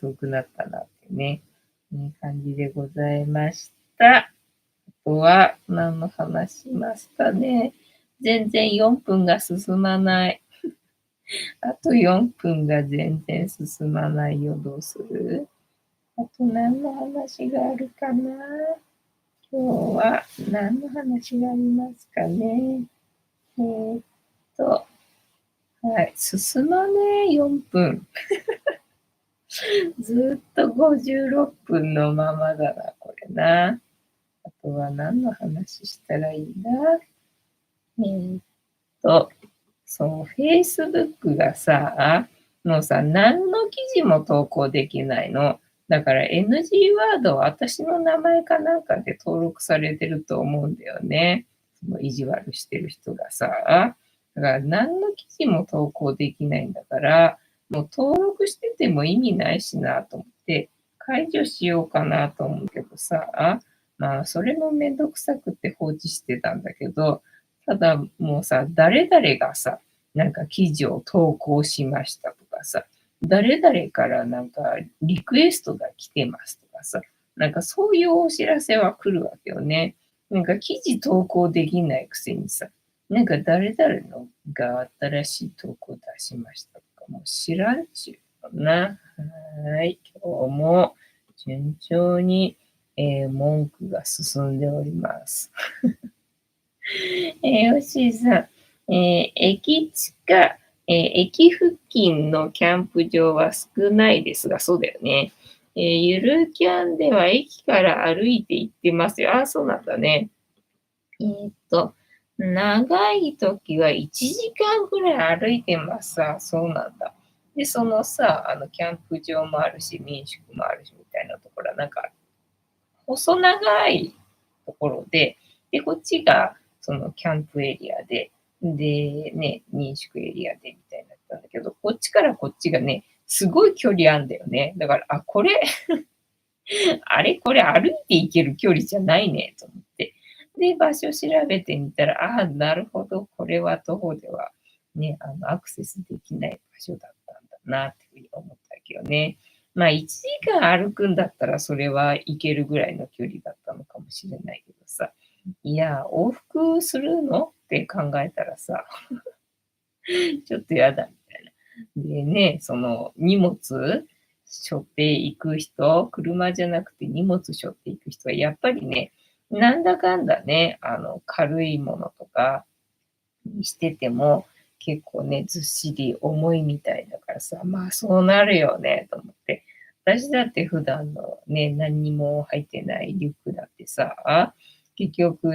遠くなったなってね、感じでございました。あとは何の話しますかね。全然4分が進まない。あと4分が全然進まないよ。どうする？あと何の話があるかな？今日は何の話がありますかね。えーっと、はい、進まねえ、4分。ずっと56分のままだな、これな。あとは何の話したらいいんだ？えーっと、そう、Facebook がさ、もうさ、何の記事も投稿できないの。だから NG ワードは私の名前かなんかで登録されてると思うんだよね。その意地悪してる人がさ。だから何の記事も投稿できないんだから、もう登録してても意味ないしなと思って、解除しようかなと思うけどさ、まあそれもめんどくさくて放置してたんだけど、ただもうさ、誰々がさ、なんか記事を投稿しましたとかさ、誰々からなんかリクエストが来てますとかさ、なんかそういうお知らせは来るわけよね。なんか記事投稿できないくせにさ、なんか誰々のが新しい投稿出しましたとかもう知らんちゅうのな。はい、今日も順調に、文句が進んでおります。よしさん、駅地下、駅付近のキャンプ場は少ないですが、そうだよね。ゆるキャンでは駅から歩いて行ってますよ。あ、そうなんだね。えーっと、長い時は1時間ぐらい歩いてますさ。そうなんだ。で、そのさ、キャンプ場もあるし、民宿もあるし、みたいなところは、なんか、細長いところで、で、こっちがそのキャンプエリアで、で、ね、民宿エリアでみたいになったんだけど、こっちからこっちがね、すごい距離あんだよね。だから、あ、これあれ、これ歩いて行ける距離じゃないねと思って。で、場所調べてみたら、ああ、なるほど、これは徒歩ではね、アクセスできない場所だったんだなっていうふうに思ったけどね。まあ、1時間歩くんだったら、それは行けるぐらいの距離だったのかもしれないけどさ。いや、往復するのって考えたらさ、ちょっとやだみたいな。でね、その荷物背負っていく人、車じゃなくて荷物背負っていく人はやっぱりね、なんだかんだね、軽いものとかにしてても、結構ね、ずっしり重いみたいだからさ、まあそうなるよねと思って。私だって普段のね、何にも入ってないリュックだってさ、結局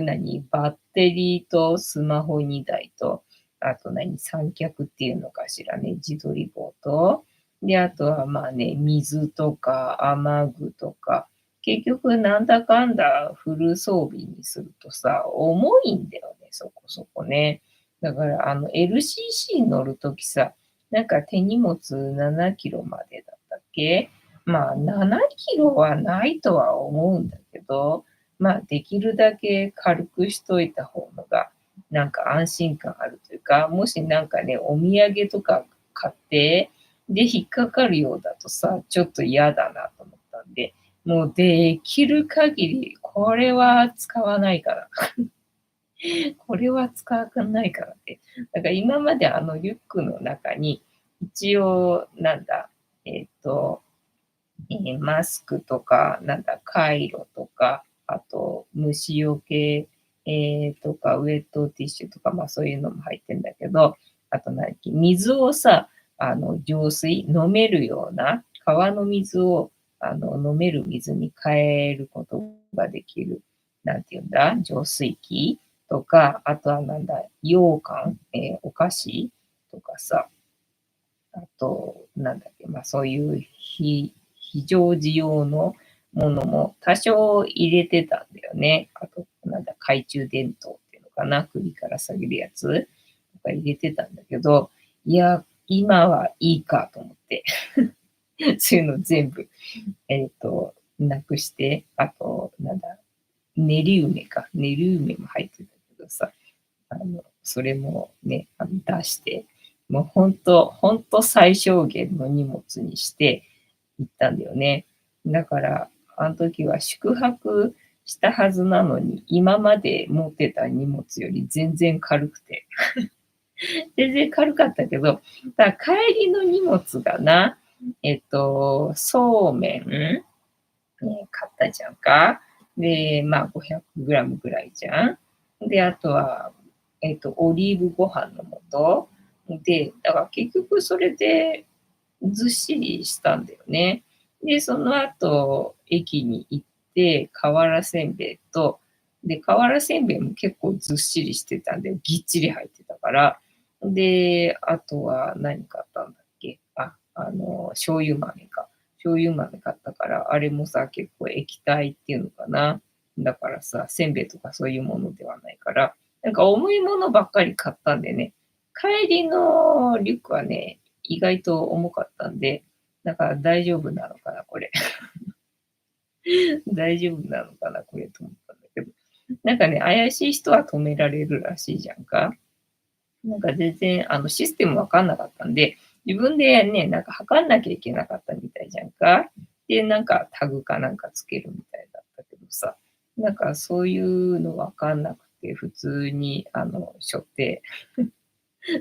バッテリーとスマホ2台と、あと三脚っていうのかしらね、自撮り棒と、で、あとはまあね、水とか雨具とか、結局なんだかんだフル装備にするとさ、重いんだよね、そこそこね。だからLCC 乗るときさ、なんか手荷物7キロまでだったっけ。まあ7キロはないとは思うんだけど、まあできるだけ軽くしといた方のが、なんか安心感あるというか、もしなんかね、お土産とか買って、で、引っかかるようだとさ、ちょっと嫌だなと思ったんで、もうできる限り、これは使わないから。これは使わないからって。だから今までリュックの中に、一応、マスクとか、カイロとか、あと、虫除け、とか、ウェットティッシュとか、まあそういうのも入ってんだけど、あと水をさ、浄水、飲めるような、川の水を、飲める水に変えることができる、なんていうんだ、浄水器とか、あとは羊羹、お菓子とかさ、あと、まあそういう非常時用のものも多少入れてたんだよね。あと、懐中電灯っていうのかな、首から下げるやつとか入れてたんだけど、いや、今はいいかと思って、そういうの全部、なくして、あと、練り梅か。練り梅も入ってたけどさ、それもね、出して、もうほんと最小限の荷物にして行ったんだよね。だから、あの時は宿泊したはずなのに、今まで持ってた荷物より全然軽くて。全然軽かったけど、帰りの荷物がな、そうめん、買ったじゃんか。で、まあ500グラムぐらいじゃん。で、あとは、オリーブご飯の素。で、だから結局それでずっしりしたんだよね。で、その後、駅に行って、瓦せんべいと、で、瓦せんべいも結構ずっしりしてたんで、ぎっちり入ってたから、で、あとは何買ったんだっけ。醤油豆か。醤油豆買ったから、あれもさ、結構液体っていうのかな。だからさ、せんべいとかそういうものではないから、なんか重いものばっかり買ったんでね、帰りのリュックはね、意外と重かったんで、だから大丈夫なのかな、これ。大丈夫なのかな、これと思ったんだけど。なんかね、怪しい人は止められるらしいじゃんか。なんか全然、システムわかんなかったんで、自分でね、なんか測んなきゃいけなかったみたいじゃんか。で、なんかタグかなんかつけるみたいだったけどさ、なんかそういうのわかんなくて、普通に、背負って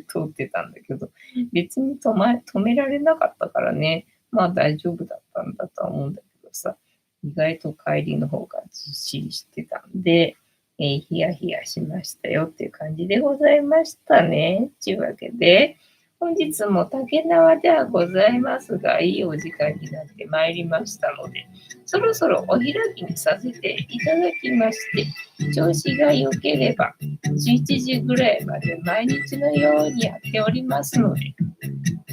通ってたんだけど、別に止められなかったからね、まあ大丈夫だったんだとは思うんだけどさ、意外と帰りの方がずっしりしてたんで、ヒヤヒヤしましたよっていう感じでございましたね。というわけで、本日も竹縄ではございますが、いいお時間になってまいりましたので、そろそろお開きにさせていただきまして、調子が良ければ、11時ぐらいまで毎日のようにやっておりますので、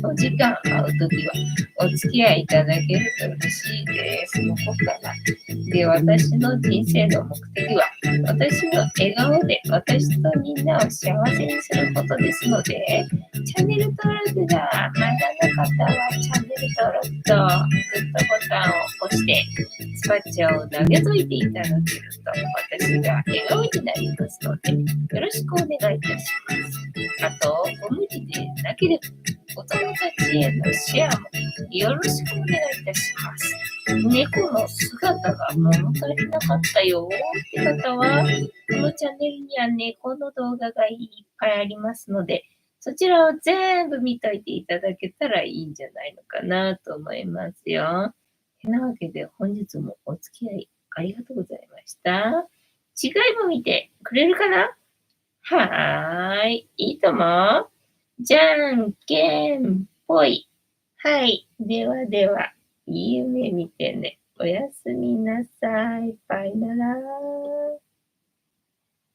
お時間合うときはお付き合いいただけると嬉しいです。のほかな。で、私の人生の目的は、私の笑顔で私とみんなを幸せにすることですので、チャンネル登録がまだの方は、チャンネル登録とグッドボタンを押して、スパッチャを投げといていただけると、私が笑顔になりますので、よろしくお願いいたします。あと、ご無理でなければ、お友達へのシェアもよろしくお願いいたします。猫の姿が物足りなかったよって方は、このチャンネルには猫の動画がいっぱいありますので、そちらを全部見といていただけたらいいんじゃないのかなと思いますよ。てなわけで本日もお付き合いありがとうございました。違いも見てくれるかな？はーい。いいとも。じゃんけんぽい。はい。ではでは、いい夢見てね。おやすみなさい。バイなら。